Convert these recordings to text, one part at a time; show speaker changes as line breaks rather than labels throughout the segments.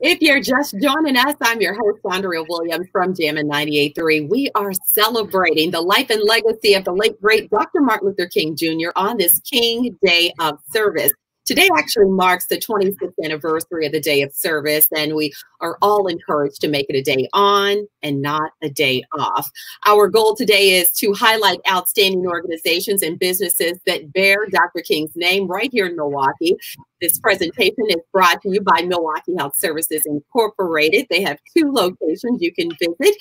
If you're just joining us, I'm your host, Andrea Williams from Jammin 98.3. We are celebrating the life and legacy of the late, great Dr. Martin Luther King Jr. on this King Day of Service. Today actually marks the 26th anniversary of the Day of Service, and we are all encouraged to make it a day on and not a day off. Our goal today is to highlight outstanding organizations and businesses that bear Dr. King's name right here in Milwaukee. This presentation is brought to you by Milwaukee Health Services Incorporated. They have two locations you can visit.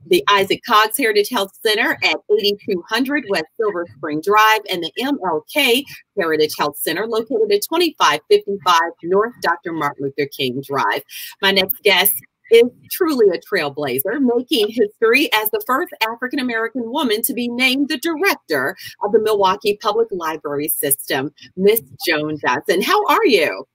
The Isaac Cox Heritage Health Center at 8200 West Silver Spring Drive, and the MLK Heritage Health Center located at 2555 North Dr. Martin Luther King Drive. My next guest is truly a trailblazer, making history as the first African-American woman to be named the director of the Milwaukee Public Library system, Miss Joan Johnson. How are you?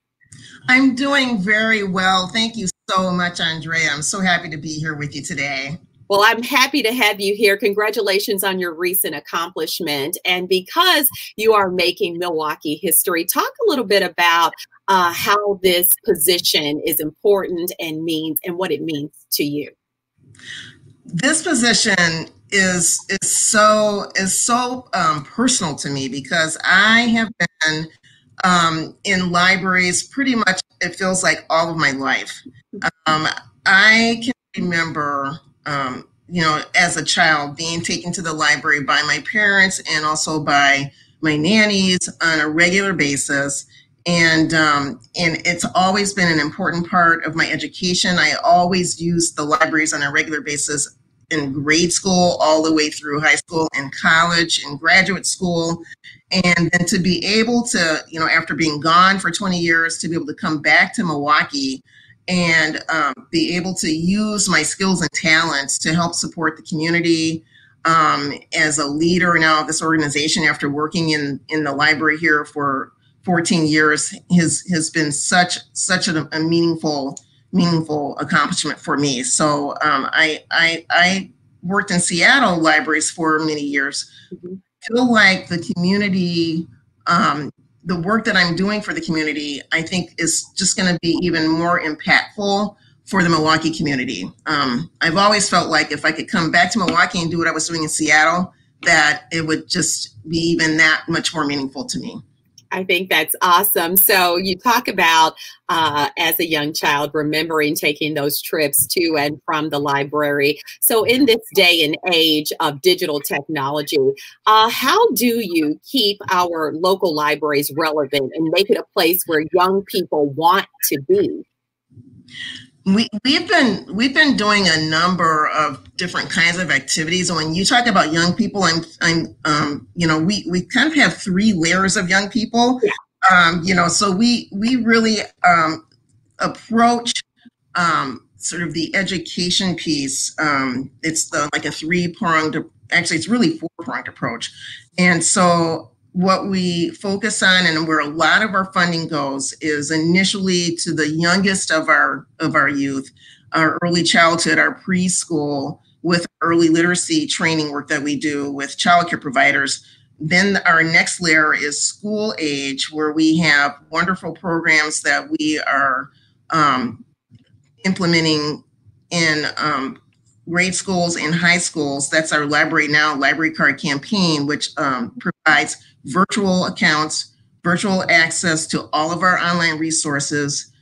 I'm doing very well. Thank you so much, Andrea. I'm so happy to be here with you today.
Well, I'm happy to have you here. Congratulations on your recent accomplishment. And because you are making Milwaukee history, talk a little bit about how this position is important and what it means to you.
This position is so personal to me because I have been in libraries pretty much, it feels like, all of my life. I can remember as a child being taken to the library by my parents and also by my nannies on a regular basis. And it's always been an important part of my education. I always used the libraries on a regular basis in grade school, all the way through high school and college and graduate school. And then to be able to, after being gone for 20 years, to be able to come back to Milwaukee and be able to use my skills and talents to help support the community as a leader now of this organization after working in the library here for 14 years has been such a meaningful accomplishment for me. So I worked in Seattle libraries for many years. Mm-hmm. I feel like the community, the work that I'm doing for the community, I think is just going to be even more impactful for the Milwaukee community. I've always felt like if I could come back to Milwaukee and do what I was doing in Seattle, that it would just be even that much more meaningful to me.
I think that's awesome. So you talk about, as a young child, remembering taking those trips to and from the library. So in this day and age of digital technology, how do you keep our local libraries relevant and make it a place where young people want to be?
We've been doing a number of different kinds of activities. And when you talk about young people, we kind of have three layers of young people. Yeah. So we really approach sort of the education piece. It's like a three-pronged, actually it's really four-pronged approach. And so what we focus on and where a lot of our funding goes is initially to the youngest of our youth, our early childhood, our preschool, with early literacy training work that we do with childcare providers. Then our next layer is school age, where we have wonderful programs that we are implementing in grade schools and high schools. That's our Library Now Library Card campaign, which provides virtual accounts, virtual access to all of our online resources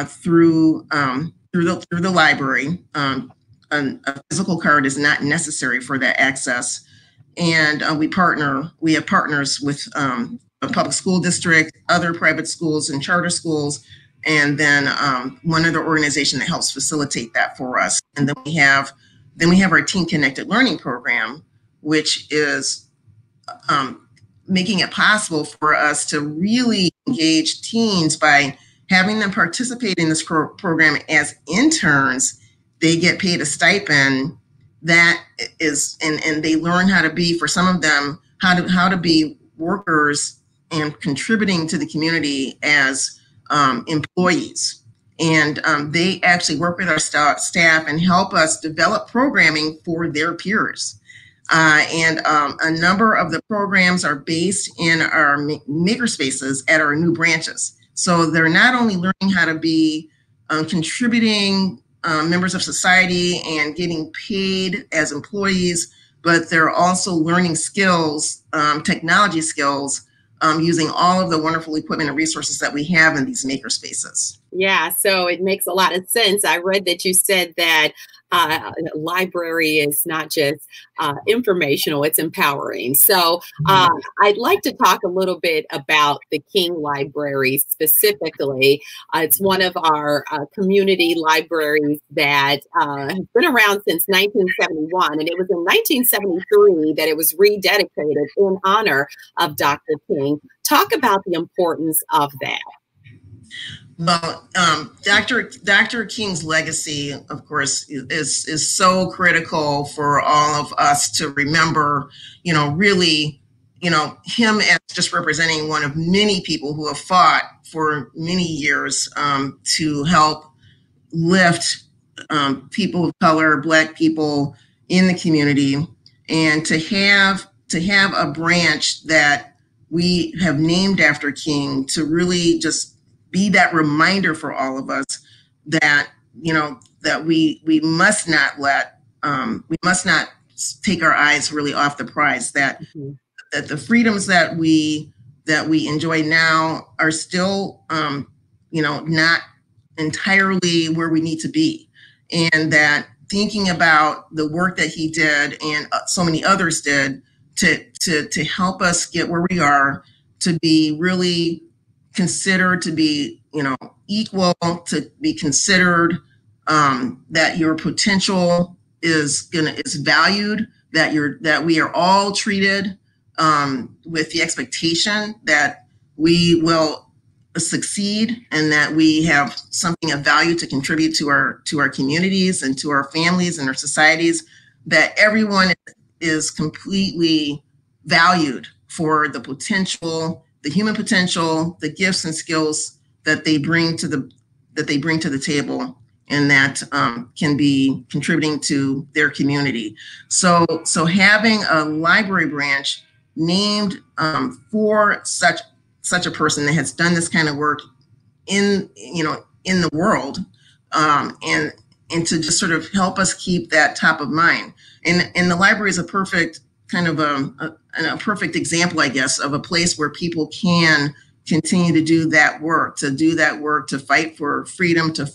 through the library. A physical card is not necessary for that access. And we have partners with a public school district, other private schools and charter schools, and then one other organization that helps facilitate that for us. And then we have our Teen Connected Learning Program, which is making it possible for us to really engage teens by having them participate in this program as interns. They get paid a stipend that is, and they learn how to be, for some of them, how to be workers and contributing to the community as employees. And they actually work with our staff and help us develop programming for their peers. And a number of the programs are based in our makerspaces at our new branches. So they're not only learning how to be contributing members of society and getting paid as employees, but they're also learning skills, technology skills, using all of the wonderful equipment and resources that we have in these maker spaces.
Yeah, so it makes a lot of sense. I read that you said that library is not just informational, it's empowering. So I'd like to talk a little bit about the King Library specifically. It's one of our community libraries that has been around since 1971, and it was in 1973 that it was rededicated in honor of Dr. King. Talk about the importance of that.
Well, Dr. King's legacy, of course, is so critical for all of us to remember, really, him as just representing one of many people who have fought for many years to help lift people of color, Black people in the community, and to have a branch that we have named after King to really just be that reminder for all of us that, that we must not let, we must not take our eyes really off the prize, that that the freedoms that we enjoy now are still, not entirely where we need to be. And that thinking about the work that he did and so many others did to help us get where we are, to be really considered, to be, equal, to be considered, that your potential is valued, that we are all treated with the expectation that we will succeed and that we have something of value to contribute to our communities and to our families and our societies, that everyone is completely valued for the potential, the human potential, the gifts and skills that they bring to the table, and that can be contributing to their community. So having a library branch named for such a person that has done this kind of work in the world, and to just sort of help us keep that top of mind. And the library is a perfect kind of a perfect example, I guess, of a place where people can continue to do that work, to fight for freedom, to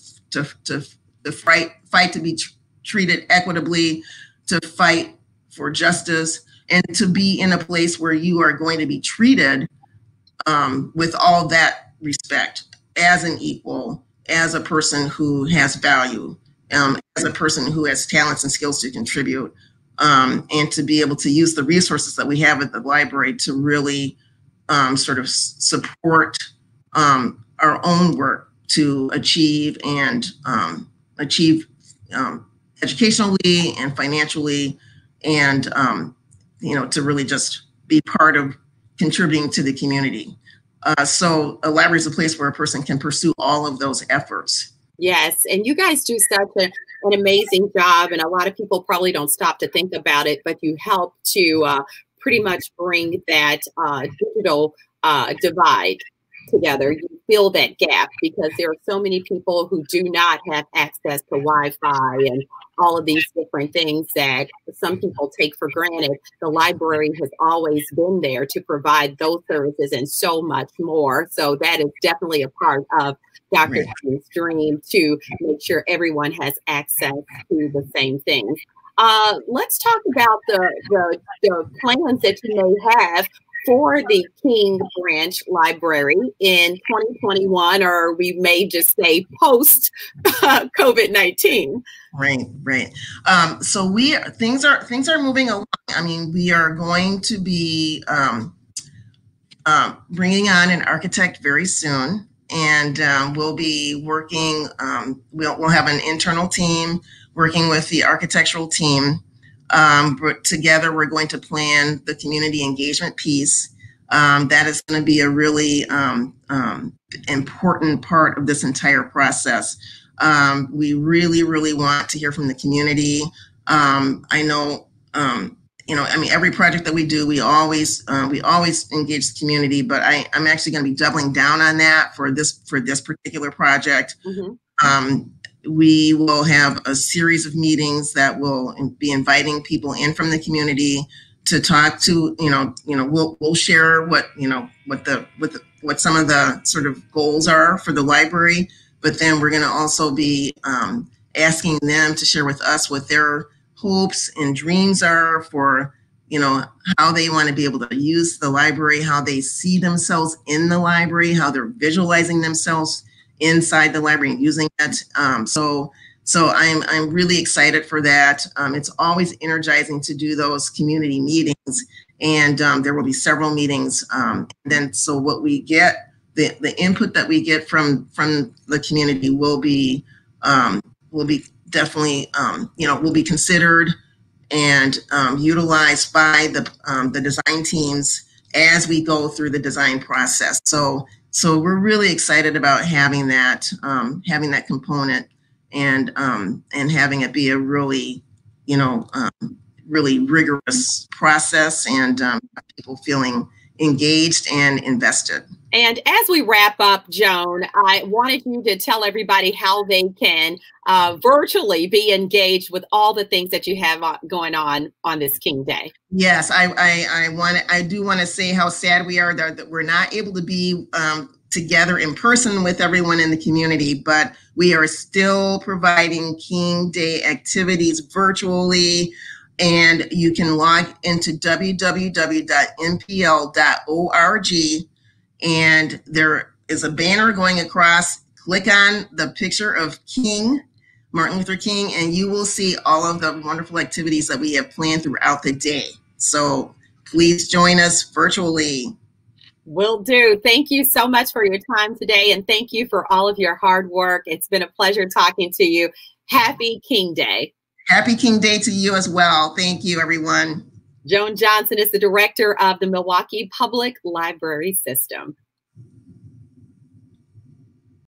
fight to be treated equitably, to fight for justice, and to be in a place where you are going to be treated with all that respect, as an equal, as a person who has value, as a person who has talents and skills to contribute. And to be able to use the resources that we have at the library to really sort of support our own work to achieve educationally and financially, and to really just be part of contributing to the community. So a library is a place where a person can pursue all of those efforts.
Yes, and you guys do such an amazing job, and a lot of people probably don't stop to think about it, but you help to pretty much bring that digital divide together. You fill that gap, because there are so many people who do not have access to Wi-Fi and all of these different things that some people take for granted. The library has always been there to provide those services and so much more. So that is definitely a part of Dr. King's dream, to make sure everyone has access to the same things. Let's talk about the plans that you may have for the King Branch Library in 2021, or we may just say post COVID-19.
Right. So things are moving along. I mean, we are going to be bringing on an architect very soon, and we'll be working. We'll have an internal team working with the architectural team. But together, we're going to plan the community engagement piece. That is going to be a really important part of this entire process. We really, really want to hear from the community. I know, every project that we do, we always engage the community, but I'm actually going to be doubling down on that for this particular project. We will have a series of meetings that will be inviting people in from the community to talk to, we'll share what some of the sort of goals are for the library, but then we're going to also be asking them to share with us what their hopes and dreams are for, how they want to be able to use the library, how they see themselves in the library, how they're visualizing themselves inside the library and using it. So I'm really excited for that. It's always energizing to do those community meetings, and there will be several meetings. So what we get, the input that we get from the community will be definitely will be considered and utilized by the design teams as we go through the design process. So we're really excited about having that component and having it be a really, really rigorous process, and people feeling engaged and invested.
And as we wrap up, Joan, I wanted you to tell everybody how they can virtually be engaged with all the things that you have going on this King Day.
Yes, I do want to say how sad we are that we're not able to be together in person with everyone in the community, but we are still providing King Day activities virtually. And you can log into www.mpl.org, and there is a banner going across. Click on the picture of Martin Luther King, and you will see all of the wonderful activities that we have planned throughout the day. So please join us virtually.
Will do. Thank you so much for your time today, and thank you for all of your hard work. It's been a pleasure talking to you. Happy King Day.
Happy King Day to you as well. Thank you, everyone.
Joan Johnson is the director of the Milwaukee Public Library System.